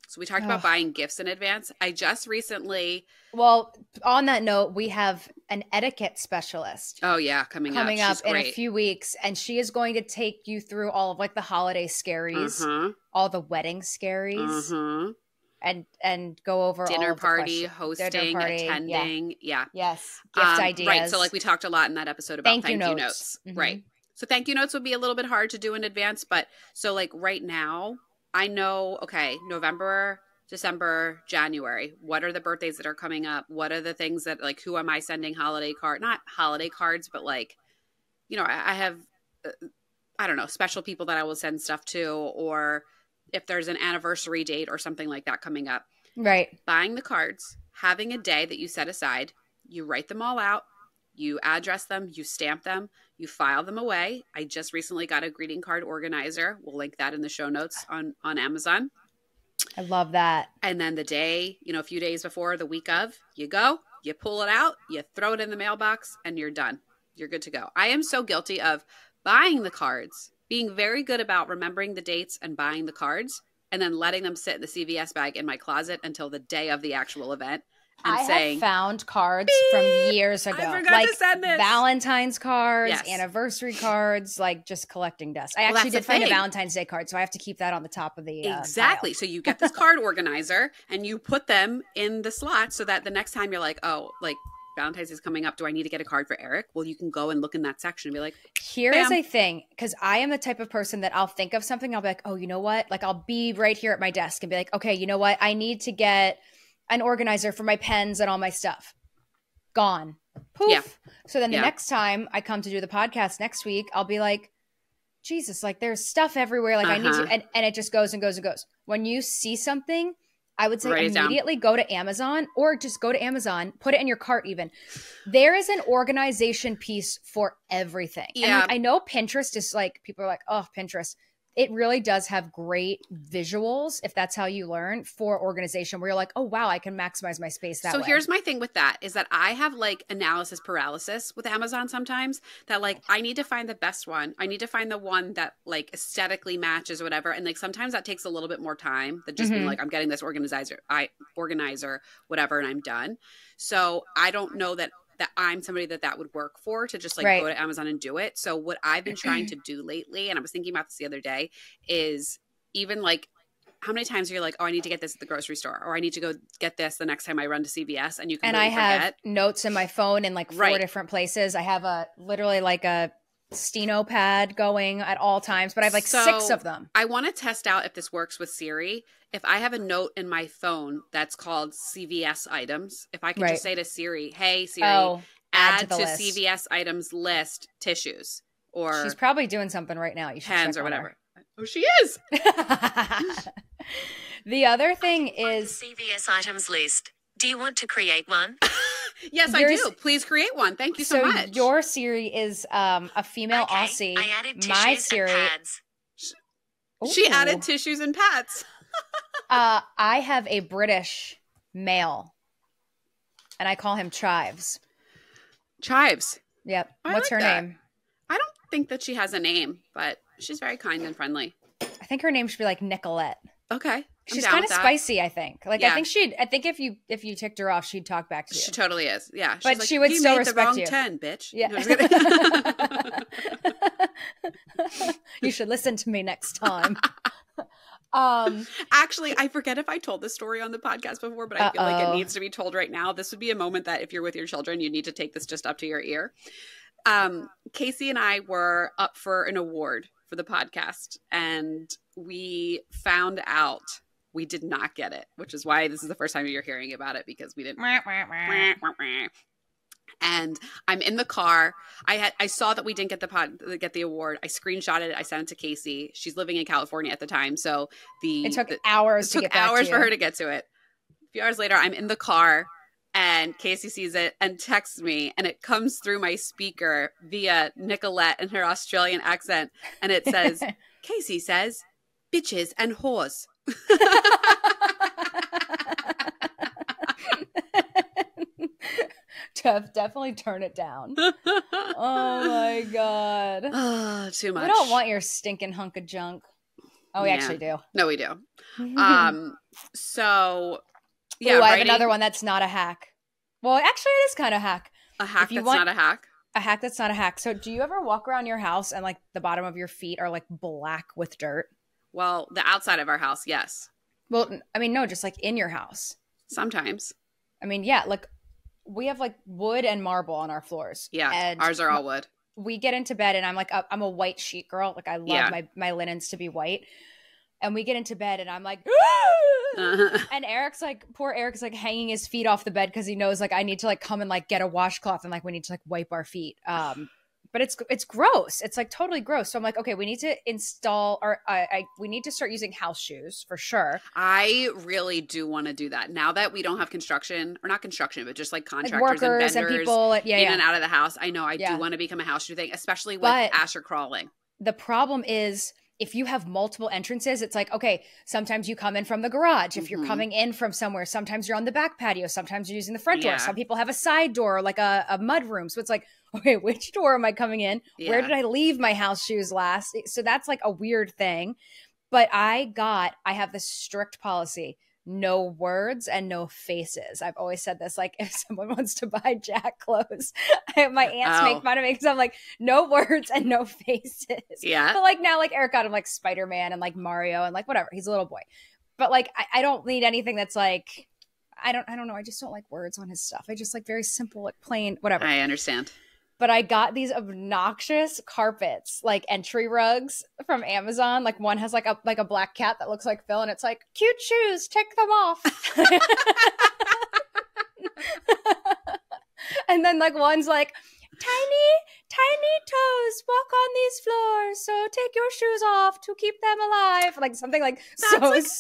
So we talked about buying gifts in advance. I just recently... Well, on that note, we have an etiquette specialist. Oh, yeah, coming up in a few weeks. And she is going to take you through all of like the holiday scaries, all the wedding scaries, and go over dinner all party, hosting, attending. Yeah. Yes. Gift ideas. Right. So like we talked a lot in that episode about thank you notes. Mm-hmm. Right. So thank you notes would be a little bit hard to do in advance. But so like right now, I know, okay, November, December, January. What are the birthdays that are coming up? What are the things that like, who am I sending not holiday cards, but like, you know, I have, I don't know, special people that I will send stuff to, or if there's an anniversary date or something like that coming up. Right. Buying the cards, having a day that you set aside, you write them all out, you address them, you stamp them, you file them away. I just recently got a greeting card organizer. We'll link that in the show notes on Amazon. I love that. And then the day, you know, a few days before, the week of, you go, you pull it out, you throw it in the mailbox, and you're done. You're good to go. I am so guilty of buying the cards, being very good about remembering the dates and buying the cards, and then letting them sit in the CVS bag in my closet until the day of the actual event. And have found cards from years ago. I forgot to send this. Valentine's cards, yes. Anniversary cards, like just collecting dust. I actually did find a Valentine's Day card, so I have to keep that on the top of the exactly. Pile. So you get this card organizer and you put them in the slot so that the next time you're like, oh, like Valentine's is coming up. Do I need to get a card for Eric? Well, you can go and look in that section and be like, here's a thing. Because I am the type of person that I'll think of something. I'll be like, oh, you know what? Like I'll be right here at my desk and be like, okay, you know what? I need to get an organizer for my pens and all my stuff. Gone. Poof. Yeah. So then the next time I come to do the podcast next week, I'll be like, Jesus, like there's stuff everywhere. Like I need to, and it just goes and goes and goes. When you see something, I would say immediately go to Amazon, or just go to Amazon, put it in your cart even. There is an organization piece for everything. Yeah. And I know Pinterest is like, people are like, oh, Pinterest. It really does have great visuals, if that's how you learn, for organization where you're like, oh, wow, I can maximize my space that way. So here's my thing with that is that I have like analysis paralysis with Amazon sometimes, that like I need to find the best one. I need to find the one that like aesthetically matches or whatever. And like sometimes that takes a little bit more time than just being like, I'm getting this organizer, whatever, and I'm done. So I don't know that I'm somebody that would work for, to just like go to Amazon and do it. So what I've been trying to do lately, and I was thinking about this the other day, is even like, how many times are you like, oh, I need to get this at the grocery store, or I need to go get this the next time I run to CVS, and you can really forget. Have notes in my phone in like 4 different places. I have literally like a Steno pad going at all times, but I have like 6 of them. I want to test out if this works with Siri. If I have a note in my phone that's called CVS items, if I could just say to Siri, hey Siri, add to CVS items list tissues, or she's probably doing something right now. You should pens check or whatever. Her. Oh, she is. The other thing is CVS items list. Do you want to create one? Yes, I do. Please create one. Thank you so much. Your Siri is a female Aussie. I added tissues My Siri. and pads. She added tissues and pads. I have a British male, and I call him Chives. Chives. Yep. What's her name? I don't think that she has a name, but she's very kind and friendly. I think her name should be like Nicolette. Okay. She's kind of spicy, I think. Like, I think if you ticked her off, she'd talk back to you. She totally is. Yeah. But she would still respect you. The wrong 10, bitch. Yeah. You should listen to me next time. Actually, I forget if I told this story on the podcast before, but I feel like it needs to be told right now. This would be a moment that if you're with your children, you need to take this just up to your ear. Kacie and I were up for an award for the podcast, and we found out we did not get it, which is why this is the first time you're hearing about it, because we didn't. And I'm in the car. I saw that we didn't get the award. I screenshotted it. I sent it to Kacie. She's living in California at the time, so it took hours. It took hours for her to get to it. A few hours later, I'm in the car, and Kacie sees it and texts me, and it comes through my speaker via Nicolette and her Australian accent, and it says, "Kacie says, bitches and whores." Definitely turn it down. Oh my god. Oh, too much. We don't want your stinking hunk of junk. Oh, we actually do. No, we do. So yeah. Ooh, I have another one that's not a hack. Well, actually it is kind of a hack. A hack that's not a hack? A hack that's not a hack. So do you ever walk around your house and like the bottom of your feet are like black with dirt? Well, the outside of our house, yes. Well, I mean, no, just like in your house. Sometimes. I mean, yeah, like we have like wood and marble on our floors. Yeah, and ours are all wood. we get into bed and I'm like, I'm a white sheet girl. Like I love my linens to be white. And we get into bed and I'm like, and Eric's like, poor Eric's like hanging his feet off the bed because he knows like I need to like come and like get a washcloth and like we need to like wipe our feet. But it's gross. It's like totally gross. So I'm like, okay, we need to install or we need to start using house shoes for sure. I really do want to do that now that we don't have construction, or not construction, but just like contractors like workers and vendors and people in and out of the house. I know I do want to become a house shoe thing, especially with Asher crawling. The problem is, if you have multiple entrances, it's like, okay, sometimes you come in from the garage. If you're coming in from somewhere, sometimes you're on the back patio. Sometimes you're using the front door. Some people have a side door, like a mud room. So it's like, okay, which door am I coming in? Where did I leave my house shoes last? So that's like a weird thing. But I have this strict policy. No words and no faces. I've always said this, like if someone wants to buy Jack clothes, my aunts make fun of me because I'm like, no words and no faces. Yeah. But like now, like Eric got him like Spider-Man and like Mario and like whatever. He's a little boy. But like I don't need anything that's like, I don't know. I just don't like words on his stuff. I just like very simple, like plain, whatever. I understand. But I got these obnoxious carpets, like entry rugs from Amazon. Like one has like a black cat that looks like Phil, and it's like, cute shoes, take them off. And then like one's like, tiny toes walk on these floors, so take your shoes off to keep them alive. Like something like that's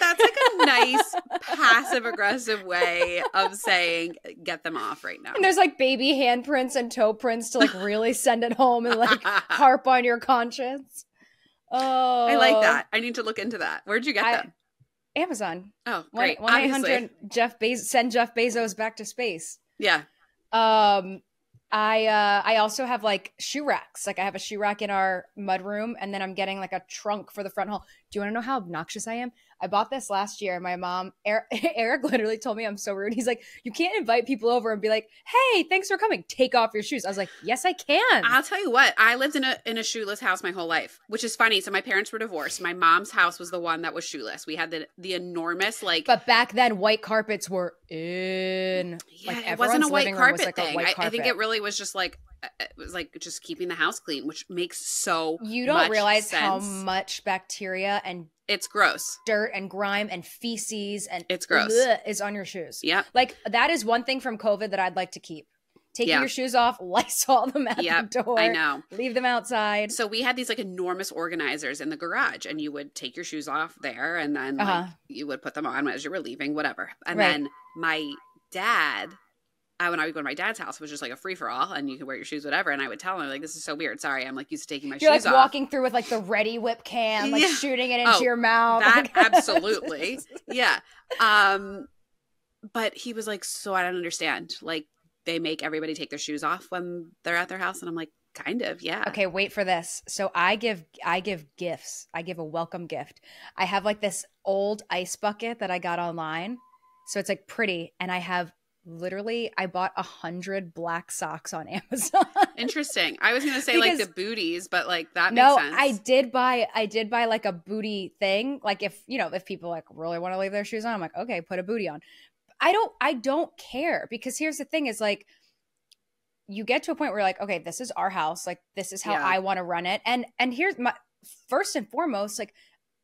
like a nice passive aggressive way of saying get them off right now. And there's like baby handprints and toe prints to like really send it home and like harp on your conscience. Oh, I like that. I need to look into that. Where'd you get them? Amazon. Oh, great. 1-800 send Jeff Bezos back to space. Yeah. I also have like shoe racks. Like I have a shoe rack in our mud room, and then I'm getting like a trunk for the front hall. Do you want to know how obnoxious I am? I bought this last year. My mom, Eric literally told me I'm so rude. He's like, you can't invite people over and be like, hey, thanks for coming. Take off your shoes. I was like, yes, I can. I'll tell you what. I lived in a shoeless house my whole life, which is funny. So my parents were divorced. My mom's house was the one that was shoeless. We had the enormous like. But back then, white carpets were in. Yeah, like, it wasn't a white carpet like thing. I think it really was just like. It was like just keeping the house clean, which makes so you don't realize sense. How much bacteria and it's gross dirt and grime and feces and it's gross is on your shoes. Yeah, like that is one thing from COVID that I'd like to keep. Taking your shoes off, Lysol them at the door. I know. Leave them outside. So we had these like enormous organizers in the garage, and you would take your shoes off there, and then like, you would put them on as you were leaving, whatever. And then my dad. When I would go to my dad's house, it was just like a free-for-all, and you could wear your shoes, whatever. And I would tell him, like, this is so weird. Sorry, I'm like used to taking my shoes off. You're like walking through with like the Ready Whip can, like shooting it into your mouth. That absolutely. Yeah. But he was like, so I don't understand. Like, they make everybody take their shoes off when they're at their house. And I'm like, kind of, yeah. Okay, wait for this. So I give gifts. I give a welcome gift. I have like this old ice bucket that I got online. So it's like pretty. And I have literally, I bought 100 black socks on Amazon. Interesting. I was going to say like the booties, but like that makes sense. No, I did buy like a booty thing. Like if people like really want to leave their shoes on, I'm like, okay, put a booty on. I don't care, because here's the thing is like, you get to a point where you're like, okay, this is our house. Like this is how I want to run it. And here's my first and foremost, like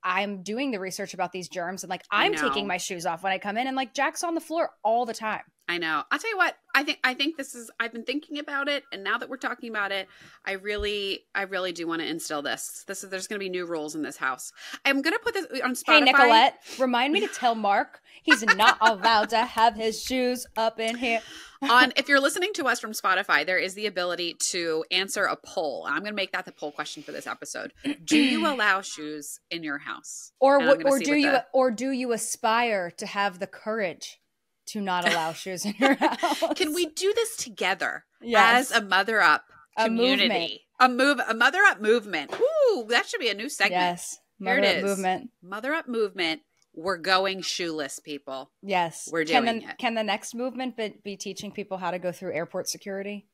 I'm doing the research about these germs, and like I'm taking my shoes off when I come in, and like Jack's on the floor all the time. I know. I'll tell you what, I think this is, I've been thinking about it, and now that we're talking about it, I really do want to instill this. There's going to be new rules in this house. I'm going to put this on Spotify. Hey, Nicolette, remind me to tell Mark he's not allowed to have his shoes up in here. If you're listening to us from Spotify, there is the ability to answer a poll. I'm going to make that the poll question for this episode. Do you allow shoes in your house? Or do you aspire to have the courage to not allow shoes in your house? Can we do this together as a Mother Up community? A Mother Up movement. Ooh, that should be a new segment. Yes. Mother Up movement. Mother Up movement. We're going shoeless, people. Yes. We're doing it. Can the next movement be teaching people how to go through airport security?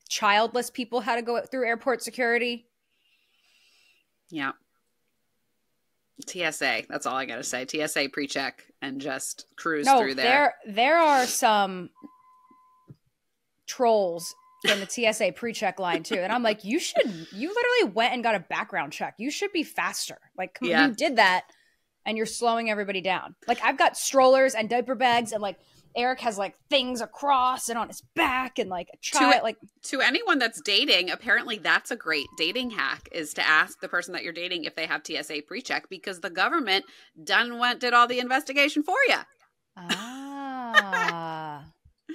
Childless people how to go through airport security? Yeah. TSA. That's all I got to say. TSA pre-check and just cruise through there. There are some trolls in the TSA pre-check line too. And I'm like, you literally went and got a background check. You should be faster. Like, you did that and you're slowing everybody down. Like, I've got strollers and diaper bags, and like Eric has like things across and on his back, and like a child. To anyone that's dating, apparently that's a great dating hack, is to ask the person that you're dating if they have TSA pre-check, because the government did all the investigation for you. Ah.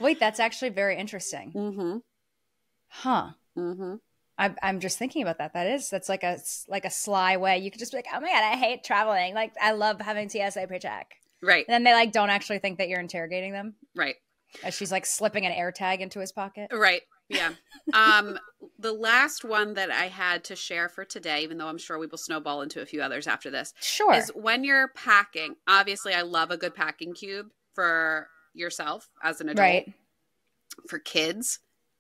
Wait, that's actually very interesting. Mm-hmm. Huh. Mm-hmm. I'm just thinking about that. That's like a sly way. You could just be like, oh my God, I hate traveling. Like, I love having TSA pre-check. Right. And then they like don't actually think that you're interrogating them. Right. As she's like slipping an air tag into his pocket. Right. Yeah. The last one that I had to share for today, even though I'm sure we will snowball into a few others after this. Sure. Is when you're packing. Obviously, I love a good packing cube for yourself as an adult. Right. For kids,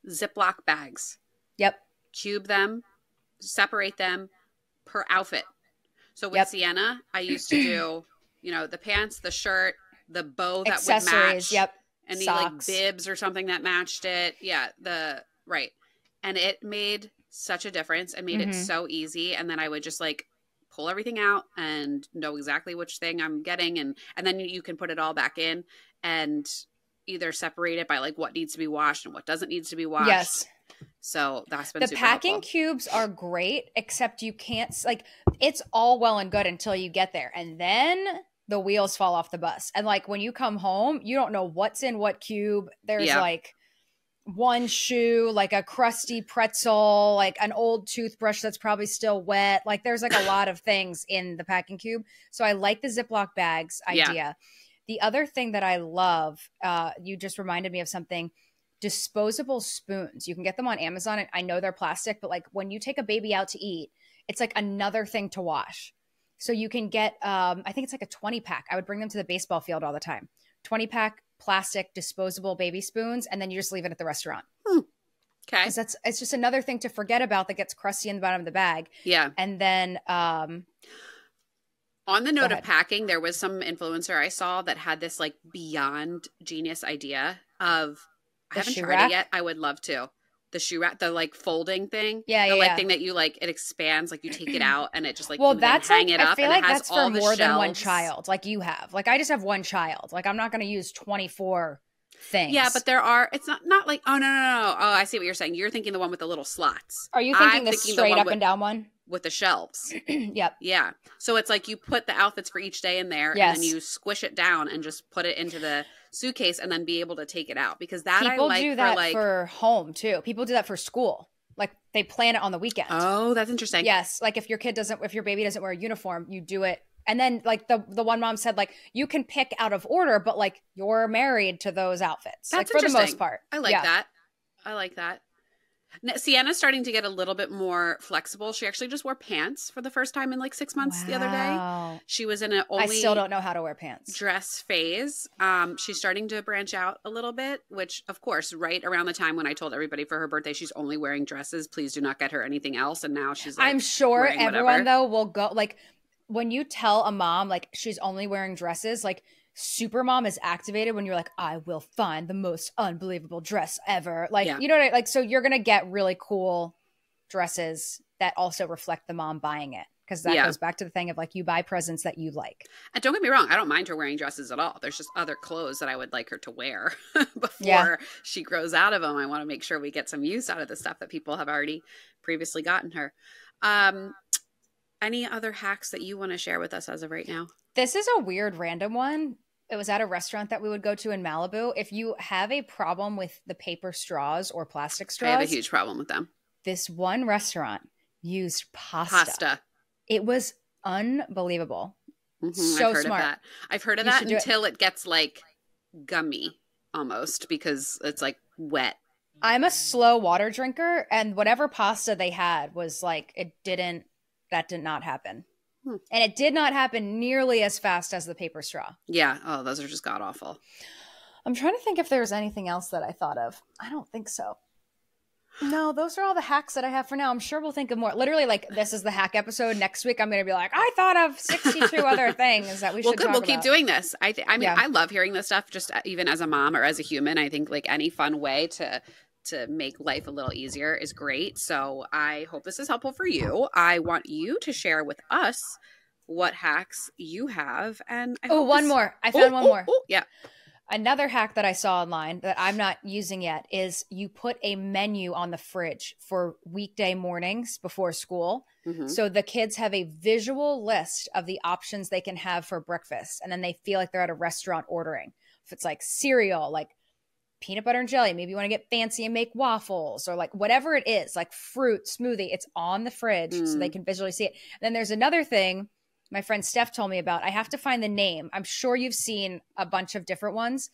Ziploc bags. Yep. Cube them, separate them per outfit. So with Sienna, I used to do, the pants, the shirt, the bow that would match. Yep. Any like bibs or something that matched it. Yeah. Right. And it made such a difference and made it so easy. And then I would just like pull everything out and know exactly which thing I'm getting. And then you can put it all back in and either separate it by like what needs to be washed and what doesn't need to be washed. Yes. So that's been the super packing helpful. Cubes are great, except you can't like, it's all well and good until you get there. And then the wheels fall off the bus. And like when you come home, you don't know what's in what cube. There's like one shoe, like a crusty pretzel, like an old toothbrush that's probably still wet. Like there's like a lot of things in the packing cube. So I like the Ziploc bags idea. Yeah. The other thing that I love, you just reminded me of something, disposable spoons. You can get them on Amazon. I know they're plastic, but like when you take a baby out to eat, it's like another thing to wash. So you can get, I think it's like a 20 pack. I would bring them to the baseball field all the time. 20 pack plastic disposable baby spoons. And then you just leave it at the restaurant. Okay. Because it's just another thing to forget about that gets crusty in the bottom of the bag. Yeah. And then, on the note of packing, there was some influencer I saw that had this like beyond genius idea of, I haven't tried it yet. I would love to. The shoe rack, the like folding thing. Yeah, the thing that you like, it expands, like you take it out and it just like, that's hang like, it up. I feel and like it has that's for more shelves. than one child. Like you have. Like I just have one child. Like I'm not going to use 24 things. Yeah, but it's not like, oh, no. Oh, I see what you're saying. You're thinking the one with the little slots. Are you thinking the straight up and down one? With the shelves. Yep. Yeah. So it's like you put the outfits for each day in there and then you squish it down and just put it into the suitcase and then be able to take it out, because that people I like do that for home too. People do that for school. Like they plan it on the weekend. Oh, that's interesting. Yes. Like if your baby doesn't wear a uniform, you do it. And then like the one mom said, like you can pick out of order, but like you're married to those outfits. That's like for the most part. I like that. I like that. Sienna's starting to get a little bit more flexible. She actually just wore pants for the first time in like 6 months the other day. She was in I still don't know how to wear pants. Dress phase. She's starting to branch out a little bit, which of course, right around the time when I told everybody for her birthday, she's only wearing dresses. Please do not get her anything else. And now she's like, I'm sure everyone though will go like when you tell a mom like she's only wearing dresses, like Supermom is activated when you're like, I will find the most unbelievable dress ever. Like, you know what I like? So you're going to get really cool dresses that also reflect the mom buying it. Because that goes back to the thing of like, you buy presents that you like. And don't get me wrong, I don't mind her wearing dresses at all. There's just other clothes that I would like her to wear before she grows out of them. I want to make sure we get some use out of the stuff that people have already previously gotten her. Any other hacks that you want to share with us as of right now? This is a weird random one. It was at a restaurant that we would go to in Malibu. If you have a problem with the paper straws or plastic straws. I have a huge problem with them. This one restaurant used pasta. It was unbelievable. So I've heard smart. Of that. I've heard of that until it gets like gummy almost because it's like wet. I'm a slow water drinker, and whatever pasta they had was like, that did not happen. And it did not happen nearly as fast as the paper straw. Yeah. Oh, those are just god awful. I'm trying to think if there was anything else that I thought of. I don't think so. No, those are all the hacks that I have for now. I'm sure we'll think of more. Literally, like, this is the hack episode. Next week, I'm going to be like, I thought of 62 other things that we should talk about. We'll keep doing this. I mean, I love hearing this stuff just even as a mom or as a human. I think, like, any fun way to to make life a little easier is great. So I hope this is helpful for you. I want you to share with us what hacks you have. And one more. I found one more. Yeah. Another hack that I saw online that I'm not using yet is you put a menu on the fridge for weekday mornings before school. Mm-hmm. So the kids have a visual list of the options they can have for breakfast. And then they feel like they're at a restaurant ordering. If it's like cereal, like peanut butter and jelly, maybe you want to get fancy and make waffles, or like whatever it is, like fruit, smoothie, it's on the fridge so they can visually see it. And then there's another thing my friend Steph told me about. I have to find the name. I'm sure you've seen a bunch of different ones.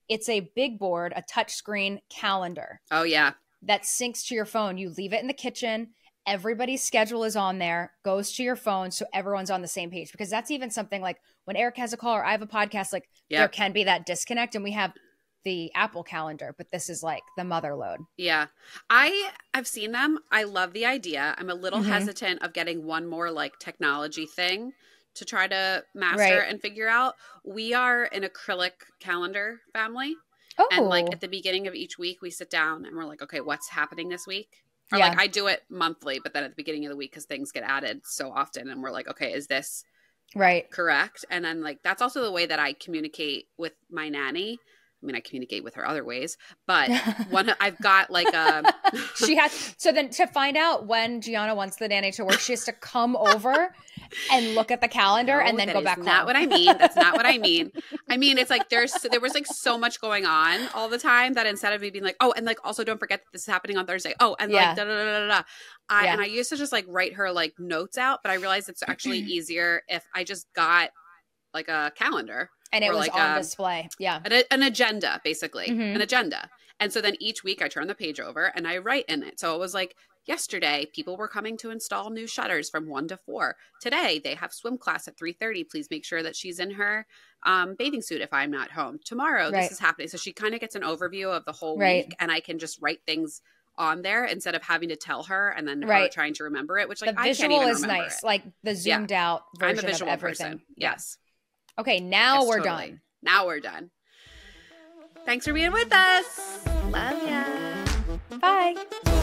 It's a big board, a touchscreen calendar. Oh, yeah. That syncs to your phone. You leave it in the kitchen. Everybody's schedule is on there, goes to your phone, so everyone's on the same page. Because that's even something like when Eric has a call or I have a podcast, like there can be that disconnect, and we have the Apple calendar, but this is like the mother load. Yeah. I've seen them. I love the idea. I'm a little hesitant of getting one more like technology thing to try to master and figure out. We are an acrylic calendar family. Oh. And like at the beginning of each week, we sit down and we're like, okay, what's happening this week? Or like I do it monthly, but then at the beginning of the week, because things get added so often, and we're like, okay, is this correct? And then like that's also the way that I communicate with my nanny. I mean, I communicate with her other ways, but I've got like a. So then to find out when Gianna wants the nanny to work, she has to come over and look at the calendar and then go back home. That's not what I mean. That's not what I mean. I mean, it's like there was like so much going on all the time that instead of me being like, oh, and like also don't forget that this is happening on Thursday. Oh, and like da da da da da. And I used to just like write her like notes out, but I realized it's actually easier if I just got like a calendar. And it was like on display. Yeah. An agenda, basically. An agenda. And so then each week I turn the page over and I write in it. So it was like yesterday, people were coming to install new shutters from 1 to 4. Today, they have swim class at 3:30. Please make sure that she's in her bathing suit if I'm not home. Tomorrow, this is happening. So she kind of gets an overview of the whole week, and I can just write things on there instead of having to tell her and then her trying to remember it, which like the I can't even remember. The visual is nice, like the zoomed out version I'm a visual of everything. Person. Yes. Okay, now we're done. Now we're done. Thanks for being with us. Love ya. Bye.